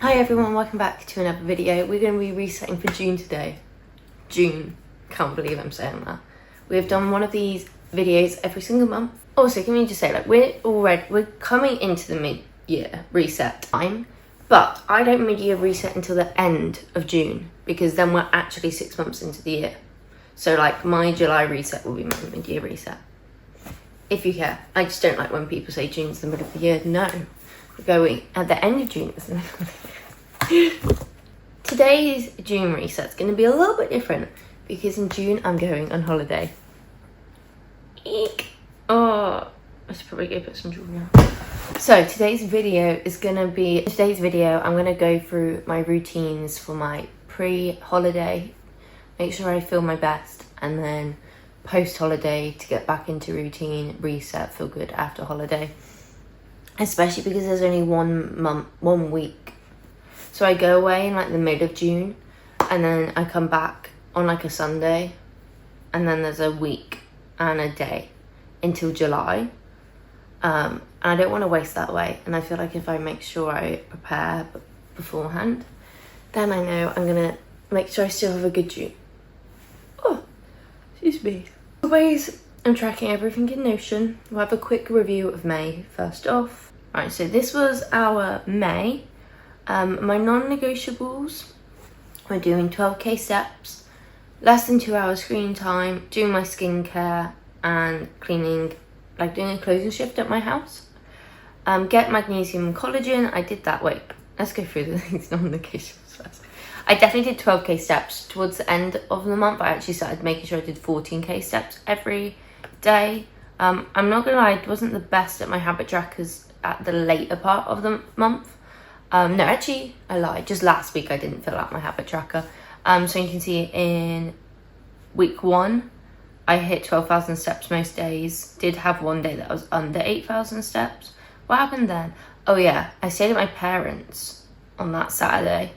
Hi everyone, welcome back to another video. We're going to be resetting for June today. June. Can't believe I'm saying that. We've done one of these videos every single month. Also, can we just say, like, we're coming into the mid-year reset time, but I don't mid-year reset until the end of June, because then we're actually 6 months into the year. So, like, my July reset will be my mid-year reset. If you care. I just don't like when people say June's the middle of the year. No. We're going at the end of June. Today's June reset's going to be a little bit different because in June I'm going on holiday. Eek. Oh, I should probably go put some jewelry on. So today's video I'm going to go through my routines for my pre-holiday, make sure I feel my best, and then post-holiday to get back into routine, reset, feel good after holiday. Especially because there's only 1 week. So I go away in like the mid of June and then I come back on like a Sunday, and then there's a week and a day until July. And I don't want to waste that away. And I feel like if I make sure I prepare beforehand, then I know I'm going to make sure I still have a good June. Oh, excuse me. Always, I'm tracking everything in Notion. We'll have a quick review of May first off. Right, so this was our May. My non-negotiables, we're doing 12k steps, less than 2 hours screen time, doing my skincare and cleaning, like doing a closing shift at my house. Get magnesium and collagen. I did that. Wait, let's go through these non-negotiables first. I definitely did 12k steps. Towards the end of the month, I actually started making sure I did 14k steps every day. I'm not gonna lie, it wasn't the best at my habit trackers at the later part of the month. No, actually, I lied. Just last week I didn't fill out my habit tracker. So you can see in week 1, I hit 12,000 steps most days. Did have one day that was under 8,000 steps. What happened then? Oh yeah, I stayed at my parents' on that Saturday.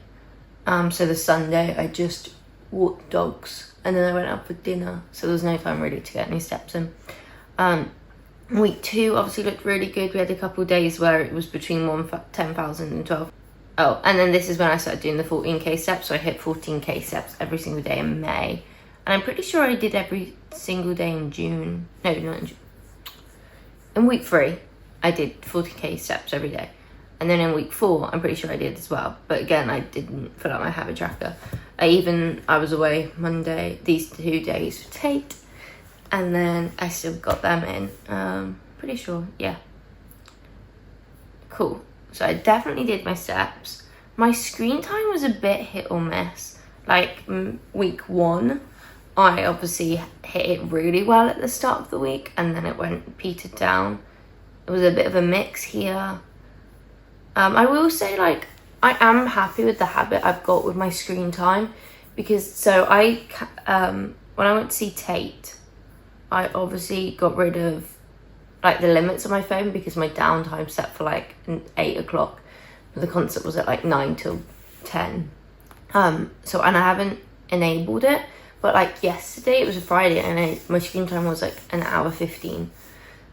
So the Sunday I just walked dogs and then I went out for dinner. So there was no time really to get any steps in. Week 2 obviously looked really good. We had a couple of days where it was between 10,000 and 12. Oh, and then this is when I started doing the 14k steps. So I hit 14k steps every single day in May. And I'm pretty sure I did every single day in June. No, not in June. In week 3, I did 40k steps every day. And then in week 4, I'm pretty sure I did as well. But again, I didn't fill out my habit tracker. I was away Monday, these 2 days for Tate. And then I still got them in. Pretty sure, yeah. Cool. So I definitely did my steps. My screen time was a bit hit or miss. Like week 1, I obviously hit it really well at the start of the week, and then it petered down. It was a bit of a mix here. I will say, like, I am happy with the habit I've got with my screen time, because so when I went to see Tate, I obviously got rid of like the limits of my phone because my downtime set for like 8 o'clock. The concert was at like 9 till 10. And I haven't enabled it, but like yesterday, it was a Friday, and my screen time was like an hour 15.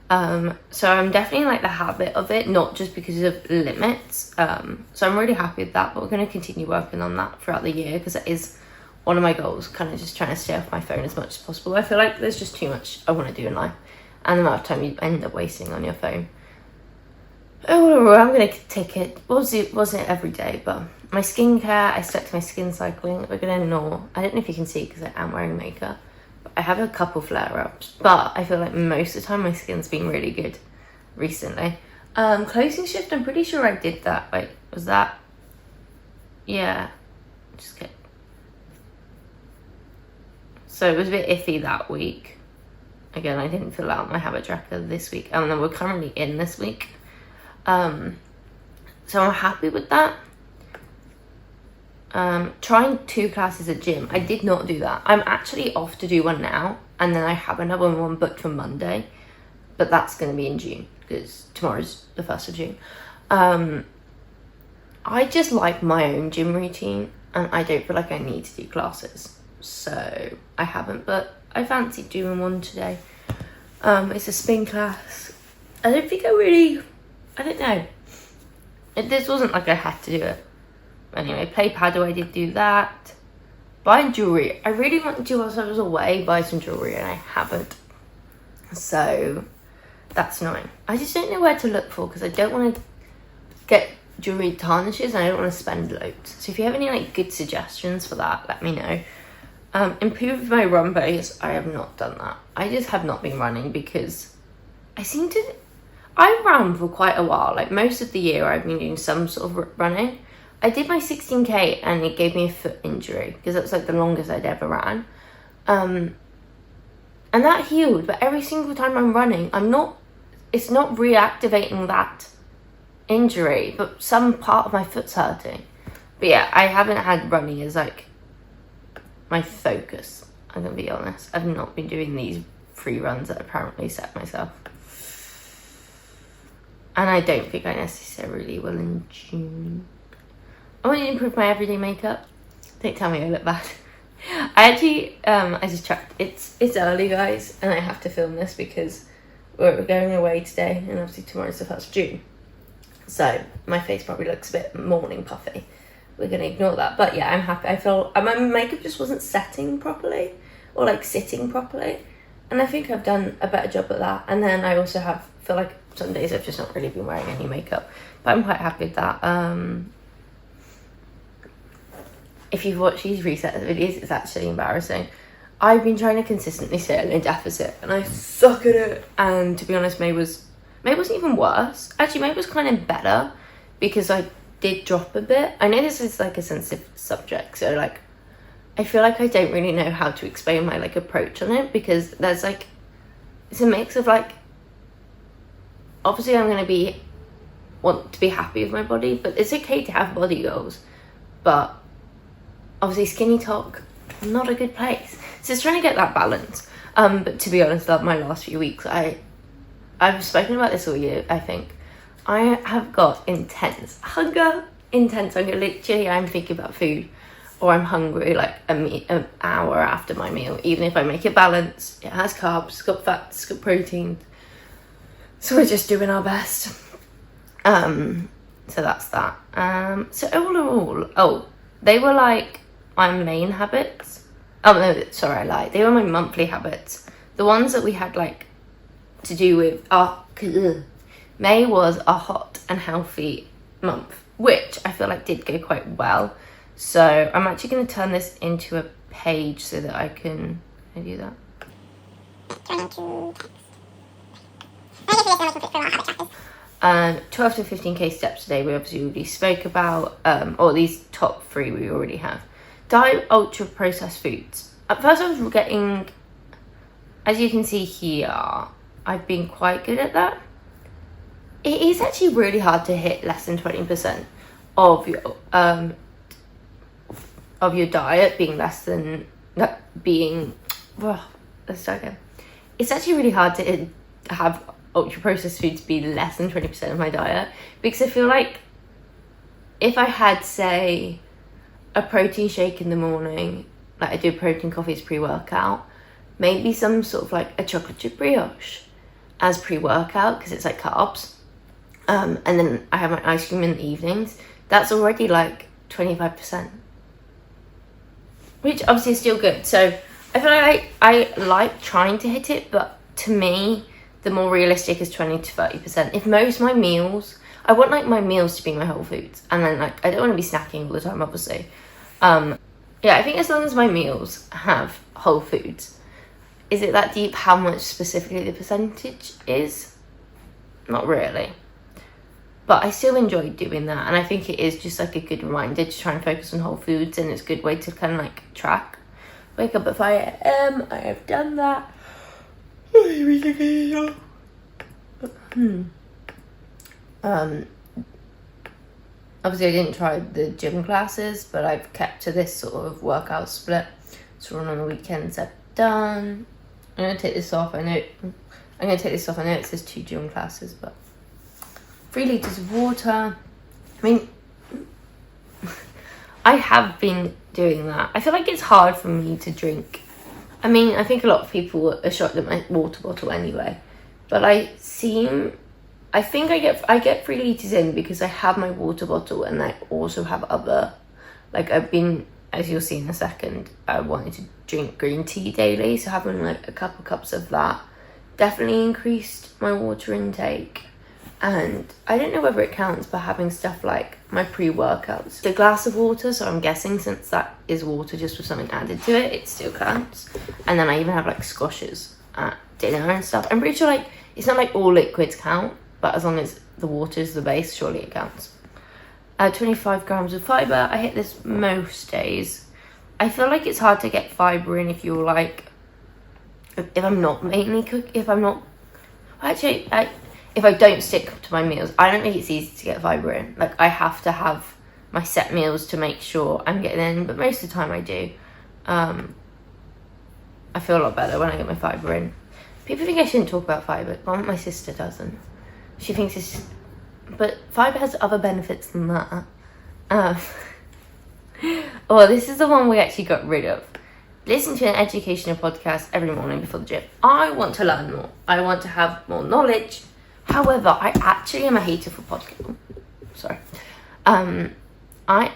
So I'm definitely like the habit of it, not just because of limits. So I'm really happy with that, but we're going to continue working on that throughout the year because it is one of my goals, kind of just trying to stay off my phone as much as possible. I feel like there's just too much I want to do in life, and the amount of time you end up wasting on your phone. Oh, I'm going to take it. Wasn't it every day, but my skincare, I stuck to my skin cycling. We're going to ignore. I don't know if you can see because I am wearing makeup. But I have a couple flare-ups, but I feel like most of the time my skin's been really good recently. Closing shift, I'm pretty sure I did that. Wait, was that? Yeah. Just kidding. So it was a bit iffy that week. Again, I didn't fill out my habit tracker this week. And then we're currently in this week. So I'm happy with that. Trying 2 classes at gym. I did not do that. I'm actually off to do one now. And then I have another one booked for Monday. But that's going to be in June because tomorrow's the 1st of June. I just like my own gym routine. And I don't feel like I need to do classes. So I haven't, but I fancy doing one today. It's a spin class. I don't know. This wasn't like I had to do it. anyway, play paddle, I did do that. Buy jewellery. I really want to, whilst I was away, buy some jewellery, and I haven't. So that's annoying. I just don't know where to look for, because I don't want to get jewellery tarnishes and I don't want to spend loads. So if you have any like good suggestions for that, let me know. Improve my run pace. I have not done that. I just have not been running because I ran for quite a while. Like most of the year I've been doing some sort of running. I did my 16k and it gave me a foot injury because that's like the longest I'd ever ran. And that healed, but every single time I'm running, it's not reactivating that injury, but some part of my foot's hurting. But yeah, I haven't had running as like my focus. I'm gonna be honest. I've not been doing these free runs that I apparently set myself. And I don't think I necessarily will in June. I want to improve my everyday makeup. Don't tell me I look bad. I actually, I just checked. It's early, guys, and I have to film this because we're going away today, and obviously tomorrow's the 1st of June. So my face probably looks a bit morning puffy. We're going to ignore that. But yeah, I'm happy. I feel my makeup just wasn't setting properly or like sitting properly. And I think I've done a better job at that. And then I also feel like some days I've just not really been wearing any makeup. But I'm quite happy with that. If you've watched these reset videos, it's actually embarrassing. I've been trying to consistently stay in a deficit and I suck at it. And to be honest, May wasn't even worse. Actually, May was kind of better because I did drop a bit. I know this is like a sensitive subject, so like I feel like I don't really know how to explain my like approach on it, because there's like, it's a mix of like, obviously I'm going to want to be happy with my body, but it's okay to have body goals. But obviously skinny talk, not a good place. So it's trying to get that balance. But to be honest, like my last few weeks, I've spoken about this all year, I think. I have got intense hunger. Literally, I'm thinking about food, or I'm hungry like an hour after my meal, even if I make it balanced. It has carbs, it's got fats, it's got protein. So we're just doing our best. So that's that. So overall, they were like my main habits. Oh no, sorry, I lied. They were my monthly habits. The ones that we had like to do with May was a hot and healthy month, which I feel like did go quite well. So I'm actually going to turn this into a page so that I can do that? 12 to 15k steps a day we obviously already spoke about, or these top 3 we already have. Diet ultra processed foods. At first I was getting, as you can see here, I've been quite good at that. It is actually really hard to hit less than 20% of your diet being less than let's start again. It's actually really hard to have ultra processed foods be less than 20% of my diet, because I feel like if I had, say, a protein shake in the morning, like I do protein coffees pre-workout, maybe some sort of like a chocolate chip brioche as pre-workout because it's like carbs, and then I have my ice cream in the evenings, that's already like 25%, which obviously is still good. So I feel like I like trying to hit it, but to me the more realistic is 20 to 30%. If most of my meals, I want like my meals to be my whole foods, and then like I don't want to be snacking all the time, obviously. Yeah, I think as long as my meals have whole foods. Is it that deep how much specifically the percentage is? Not really. But I still enjoy doing that, and I think it is just like a good reminder to try and focus on whole foods, and it's a good way to kind of like track. Wake up at 5 AM, I have done that. Obviously I didn't try the gym classes, but I've kept to this sort of workout split. So run on the weekends, I've done. I'm going to take this off. I know it says 2 gym classes, but 3 litres of water. I mean, I have been doing that. I feel like it's hard for me to drink. I mean, I think a lot of people are shocked at my water bottle anyway, but I seem I think I get 3 litres in because I have my water bottle and I also have other, like I've been, as you'll see in a second, I wanted to drink green tea daily, so having like a couple cups of that definitely increased my water intake. And I don't know whether it counts, but having stuff like my pre-workouts, the glass of water, so I'm guessing since that is water just with something added to it, it still counts. And then I even have like squashes at dinner and stuff. I'm pretty sure like it's not like all liquids count, but as long as the water is the base, surely it counts. 25 grams of fibre. I hit this most days. I feel like it's hard to get fibre in if you're like, if I'm not mainly cook, if I'm not, actually, if I don't stick to my meals, I don't think it's easy to get fibre in. Like I have to have my set meals to make sure I'm getting in, but most of the time I do. I feel a lot better when I get my fibre in. People think I shouldn't talk about fibre, but my sister doesn't. She thinks it's, but fibre has other benefits than that. Oh, this is the one we actually got rid of. Listen to an educational podcast every morning before the gym. I want to learn more. I want to have more knowledge. However, I actually am a hater for podcasts. Sorry. I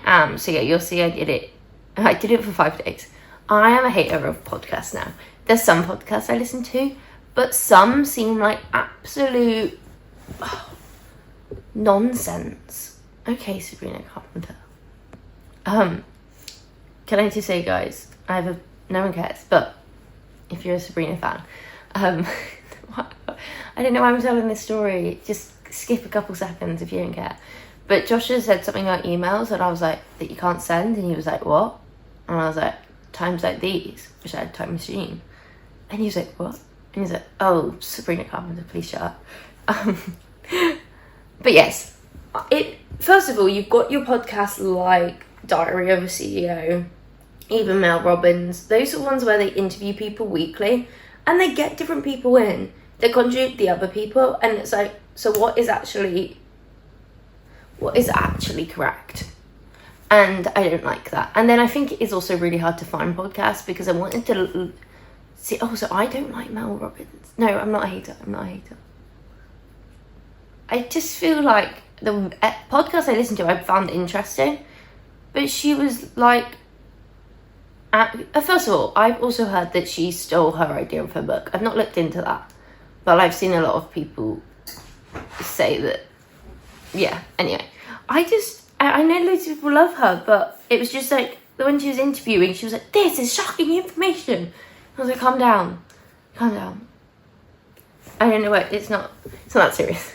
am, so yeah, you'll see I did it for 5 days. I am a hater of podcasts now. There's some podcasts I listen to, but some seem like absolute nonsense. Okay, Sabrina Carpenter. Can I just say, guys, no one cares, but if you're a Sabrina fan, I don't know why I'm telling this story. Just skip a couple seconds if you don't care. But Joshua said something about emails, and I was like, that you can't send, and he was like, what? And I was like, times like these, which I had Time Machine. And he was like, what? And he was like, oh, Sabrina Carpenter, please shut up. But yes, first of all, you've got your podcast like Diary of a CEO, even Mel Robbins. Those are ones where they interview people weekly, and they get different people in. They contradict the other people, and it's like, so what is actually correct? And I don't like that. And then I think it is also really hard to find podcasts because I wanted to see, so I don't like Mel Robbins. No, I'm not a hater. I just feel like the podcast I listened to, I found interesting, but she was like, first of all, I've also heard that she stole her idea of her book. I've not looked into that, but I've seen a lot of people say that, yeah, anyway. I know loads of people love her, but it was just like, when she was interviewing, she was like, this is shocking information. I was like, calm down. I don't know what, it's not that serious.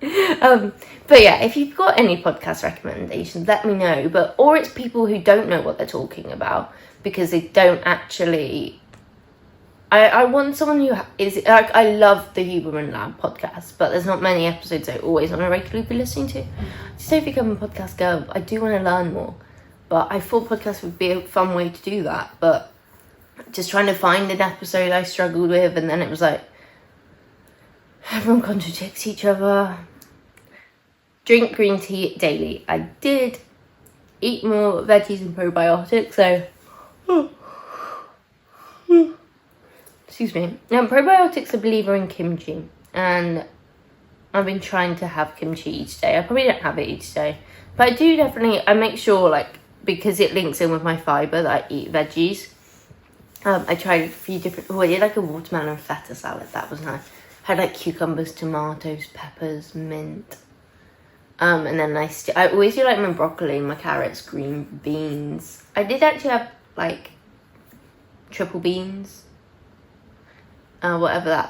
But yeah, if you've got any podcast recommendations, let me know. Or it's people who don't know what they're talking about because they don't actually. I want someone who is like, I love the Huberman Lab podcast, but there's not many episodes I always want to regularly be listening to. Just don't become a podcast girl. I do want to learn more, but I thought podcasts would be a fun way to do that. But just trying to find an episode I struggled with, and then it was like everyone contradicts each other. Drink green tea daily. I did eat more veggies and probiotics, so excuse me. Now, probiotics are a believer in kimchi, and I've been trying to have kimchi each day. I probably don't have it each day, but I do definitely, I make sure, like, because it links in with my fibre, that I eat veggies. I tried a few different, I did like a watermelon feta salad, that was nice. Had like cucumbers, tomatoes, peppers, mint. And then I always do like my broccoli, my carrots, green beans. I did actually have like triple beans. Whatever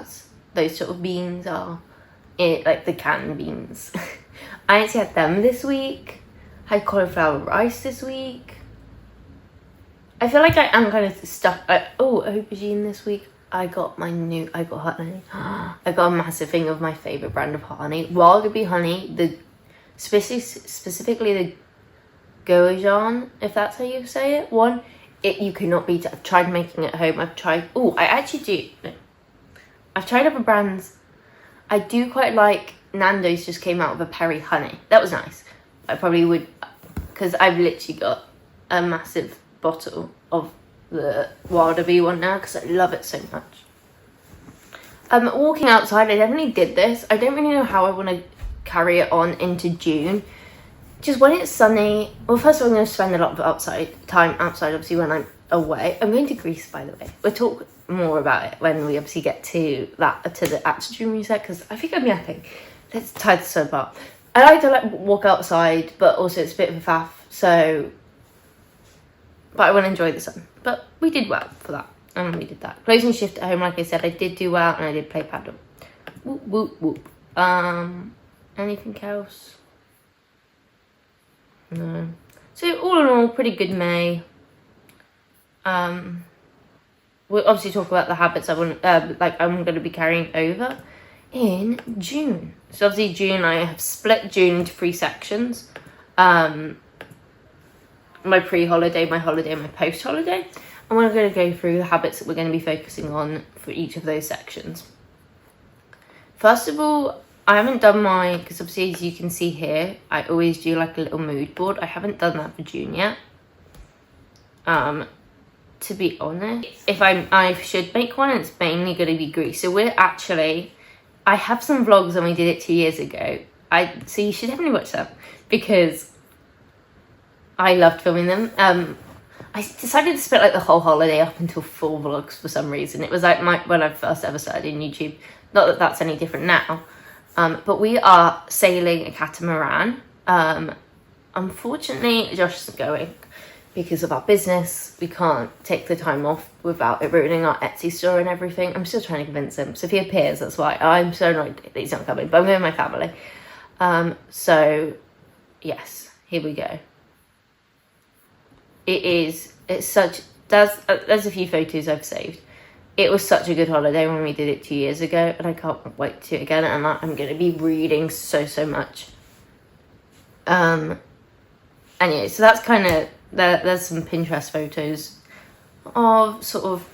those sort of beans are. Like the canned beans. I actually had them this week. Had cauliflower rice this week. I feel like I am kind of stuck. Aubergine this week. I got honey. I got a massive thing of my favourite brand of honey. Wildeby honey. Specifically the Goajan, if that's how you say it. You cannot beat it. I've tried making it at home. I've tried other brands. I do quite like Nando's just came out with a peri honey. That was nice. I probably would, because I've literally got a massive bottle of the Wildeby one now because I love it so much. Walking outside, I definitely did this. I don't really know how I want to carry it on into June. Just when it's sunny, well, first of all, I'm going to spend a lot of time outside, obviously, when I'm away. I'm going to Greece, by the way. We'll talk more about it when we obviously get to the actual June reset, because I think I'm yapping. Let's tie this up up. I like to walk outside, but also it's a bit of a faff, so... But I want to enjoy the sun. But we did well for that. And we did that. Closing shift at home, like I said, I did do well, and I did play paddle. Whoop, whoop, whoop. Anything else? No. So all in all, pretty good May. We'll obviously talk about the habits I'm going to be carrying over in June. So obviously June, I have split June into 3 sections. My pre-holiday, my holiday, and my post-holiday. And we're going to go through the habits that we're going to be focusing on for each of those sections. First of all, I haven't done because obviously as you can see here, I always do like a little mood board. I haven't done that for June yet. To be honest, if I should make one, it's mainly going to be Greece. So I have some vlogs and we did it 2 years ago. So you should definitely watch them because I loved filming them. I decided to split like the whole holiday up into 4 vlogs for some reason. It was like when I first ever started in YouTube. Not that that's any different now. But we are sailing a catamaran. Unfortunately, Josh isn't going because of our business. We can't take the time off without it ruining our Etsy store and everything. I'm still trying to convince him. Sophia Piers, that's why. I'm so annoyed that he's not coming. But I'm going with my family. So, yes, here we go. There's a few photos I've saved. It was such a good holiday when we did it 2 years ago, and I can't wait to do it again, and I'm going to be reading so much. Anyway, so that's kind of, there's some Pinterest photos of sort of,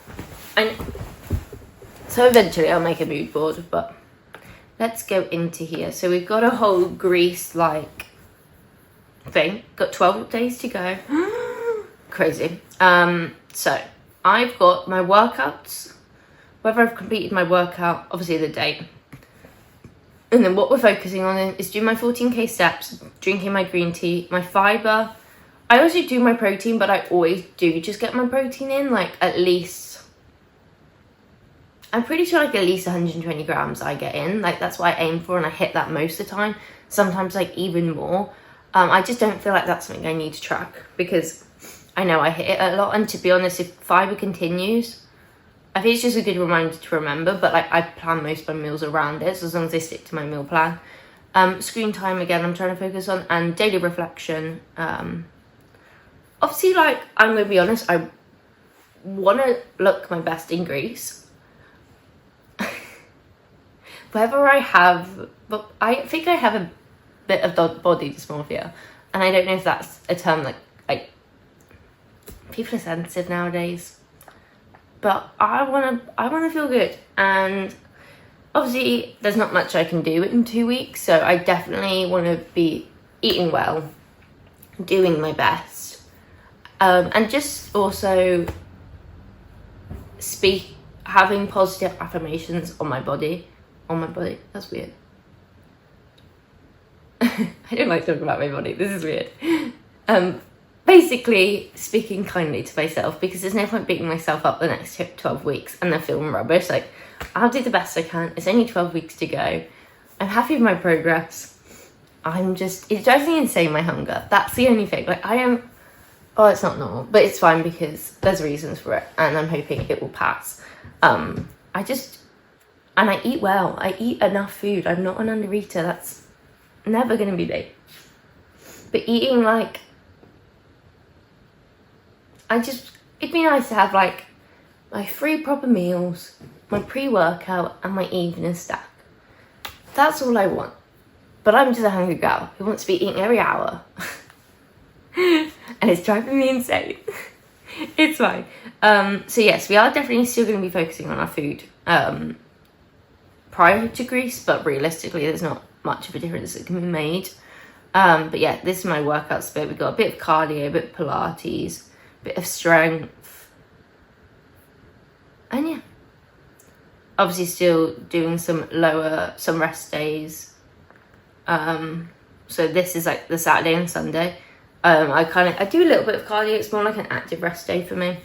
so eventually I'll make a mood board, but let's go into here. So we've got a whole Greece-like thing, got 12 days to go. Crazy. So I've got my workouts, whether I've completed my workout, obviously the date. And then what we're focusing on is doing my 14k steps, drinking my green tea, my fibre. I also do my protein, but I always do just get my protein in, like at least, I'm pretty sure like at least 120 grams I get in. Like that's what I aim for, and I hit that most of the time. Sometimes like even more. I just don't feel like that's something I need to track because I know I hit it a lot, and to be honest, if fibre continues, I think it's just a good reminder to remember, but like I plan most of my meals around it, so as long as I stick to my meal plan. Screen time, again, I'm trying to focus on, and daily reflection. Obviously, like, I'm going to be honest, I want to look my best in Greece. Whether I have, but I think I have a bit of body dysmorphia, and I don't know if that's a term like people are sensitive nowadays, but I want to feel good, and obviously there's not much I can do in 2 weeks, so I definitely want to be eating well, doing my best, and just also having positive affirmations on my body. That's weird. I don't like talking about my body. This is weird. Basically speaking kindly to myself, because there's no point beating myself up the next 12 weeks and then feeling rubbish. Like, I'll do the best I can. It's only 12 weeks to go. I'm happy with my progress. It drives me insane, my hunger. That's the only thing. Like, it's not normal, but it's fine because there's reasons for it, and I'm hoping it will pass. And I eat well. I eat enough food. I'm not an under-eater. That's never going to be me. But eating, like, it'd be nice to have, like, my 3 proper meals, my pre-workout, and my evening snack. That's all I want. But I'm just a hungry girl who wants to be eating every hour. And it's driving me insane. It's fine. So yes, we are definitely still going to be focusing on our food prior to Greece, but realistically there's not much of a difference that can be made. But yeah, this is my workout split. We've got a bit of cardio, a bit of Pilates, a bit of strength. And yeah, obviously still doing some rest days. So this is like the Saturday and Sunday. I do a little bit of cardio. It's more like an active rest day for me,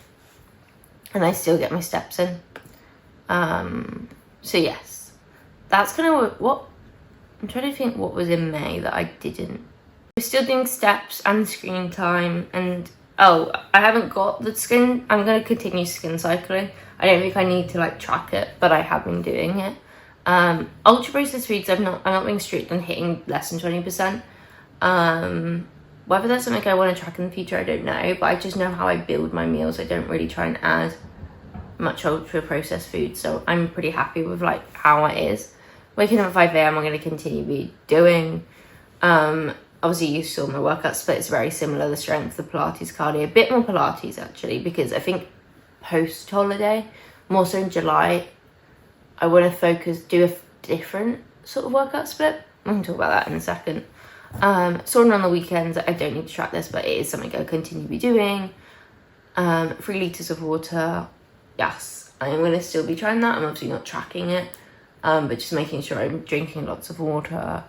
and I still get my steps in. So yes, that's kind of what I'm trying to think what was in May that I didn't. We're still doing steps and screen time, and I haven't got the skin. I'm going to continue skin cycling. I don't think I need to like track it, but I have been doing it. Ultra processed foods, I'm not being strict on hitting less than 20%. Whether that's something I want to track in the future, I don't know, but I just know how I build my meals. I don't really try and add much ultra processed food, so I'm pretty happy with like how it is. Waking up at 5 a.m. I'm going to continue be doing. Obviously you saw my workout split. It's very similar, the strength, the Pilates, cardio, a bit more Pilates actually, because I think post holiday, more so in July, I want to do a different sort of workout split. We can talk about that in a second. Sauna on the weekends, I don't need to track this, but it is something I'll continue to be doing. 3 litres of water, yes, I'm going to still be trying that. I'm obviously not tracking it, but just making sure I'm drinking lots of water.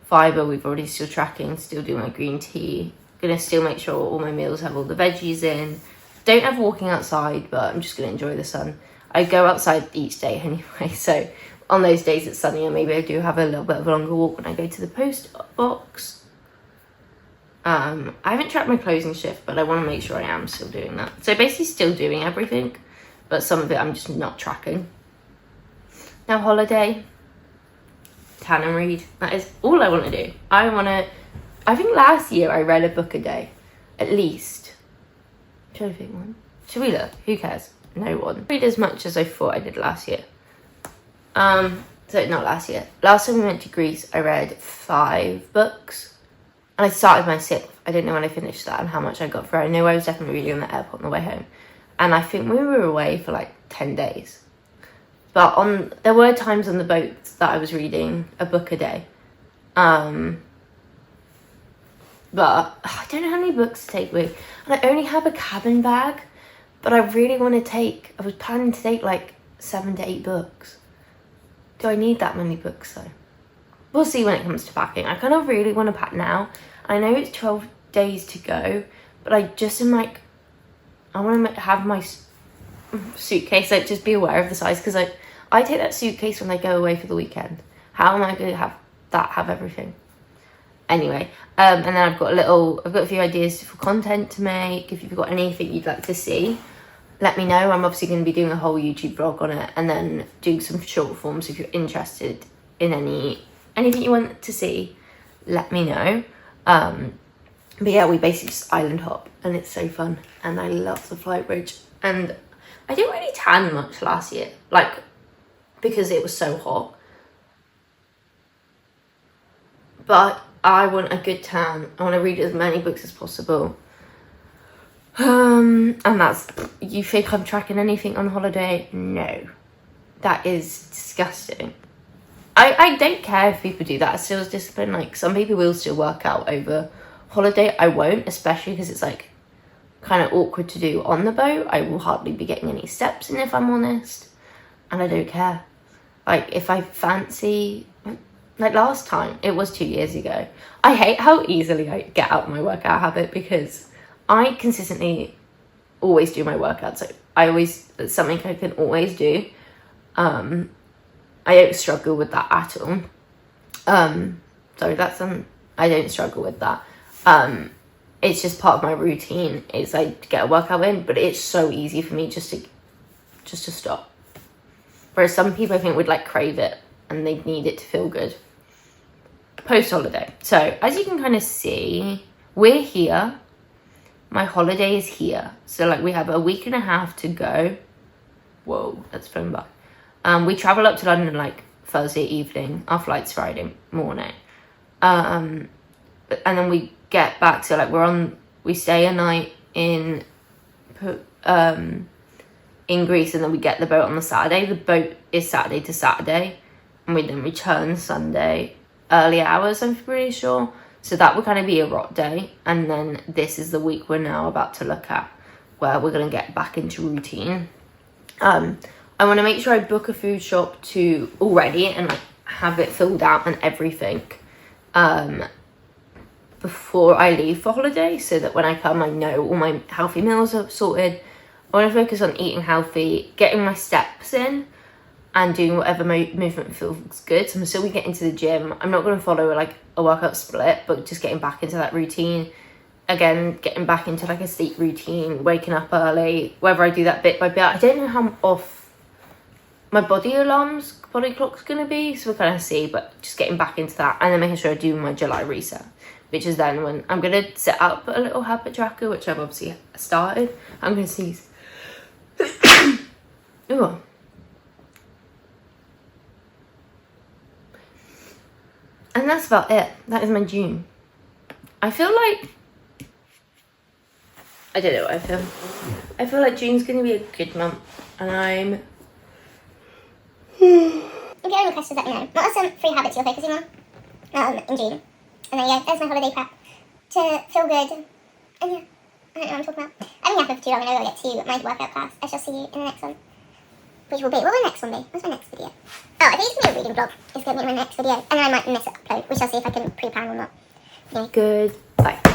Fibre, we've already still tracking, still doing my green tea. Going to still make sure all my meals have all the veggies in. Don't have walking outside, but I'm just going to enjoy the sun. I go outside each day anyway, so on those days it's sunnier, maybe I do have a little bit of a longer walk when I go to the post box. I haven't tracked my closing shift, but I want to make sure I am still doing that. So basically still doing everything, but some of it I'm just not tracking. Now holiday, tan and read. That is all I want to do. I think last year I read a book a day, at least. I'm trying to think one. Should we look? Who cares? No one. Read as much as I thought I did last year. So not last year. Last time we went to Greece, I read 5 books. And I started my 6th. I didn't know when I finished that and how much I got through. I know I was definitely reading on the airport on the way home. And I think we were away for like 10 days. But there were times on the boat that I was reading a book a day. But I don't know how many books to take with. And I only have a cabin bag. But I really want to I was planning to take like 7 to 8 books. Do I need that many books though? We'll see when it comes to packing. I kind of really want to pack now. I know it's 12 days to go, but I just am like, I want to have my suitcase, like just be aware of the size, because I take that suitcase when I go away for the weekend. How am I going to have everything? Anyway, and then I've got a few ideas for content to make. If you've got anything you'd like to see, let me know. I'm obviously going to be doing a whole YouTube vlog on it, and then doing some short forms. If you're interested in anything you want to see, let me know. But yeah, we basically just island hop, and it's so fun, and I love the flight bridge. And I didn't really tan much last year, like, because it was so hot. But I want a good tan. I want to read as many books as possible. And that's, you think I'm tracking anything on holiday? No. That is disgusting. I don't care if people do that. I still discipline. Like, some people will still work out over holiday. I won't, especially because it's like kind of awkward to do on the boat. I will hardly be getting any steps in, if I'm honest. And I don't care. Like, if I fancy, like last time, it was 2 years ago. I hate how easily I get out of my workout habit, because I consistently always do my workout. So it's something I can always do. I don't struggle with that at all. I don't struggle with that. It's just part of my routine, is I get a workout in, but it's so easy for me just to stop. Whereas some people I think would like crave it and they need it to feel good. Post-holiday. So as you can kind of see, we're here. My holiday is here. So like we have a week and a half to go. Whoa, that's flown by. We travel up to London like Thursday evening. Our flight's Friday morning. And then we get back. So like we stay a night in Greece, and then we get the boat on the Saturday. The boat is Saturday to Saturday, and we then return Sunday early hours, I'm pretty sure. So that would kind of be a rot day. And then this is the week we're now about to look at, where we're going to get back into routine. I I want to make sure I book a food shop to already and like have it filled out and everything before I leave for holiday, so that when I come I know all my healthy meals are sorted. I want to focus on eating healthy, getting my steps in, and doing whatever movement feels good. So I'm still getting to the gym. I'm not going to follow like a workout split, but just getting back into that routine. Again, getting back into like a sleep routine, waking up early, whether I do that bit by bit. I don't know how off my body clock's going to be, so we'll kind of see, but just getting back into that. And then making sure I do my July reset, which is then when I'm going to set up a little habit tracker, which I've obviously started. I'm going to sneeze. Ooh. And that's about it. That is my June. I feel like, I don't know what I feel. I feel like June's going to be a good month. And I'm... If you have any questions, let me know. What are some 3 habits you're focusing on in June? And then, yeah, there's my holiday prep to feel good. And yeah, I don't know what I'm talking about. I've been yapping for too long and I will get to my workout class. I shall see you in the next one. Which will be, what will the next one be? What's my next video? Oh, I think it's going to be a reading vlog. It's going to be my next video. And then I might miss it upload. We shall see if I can pre-plan or not. Anyway. Goodbye.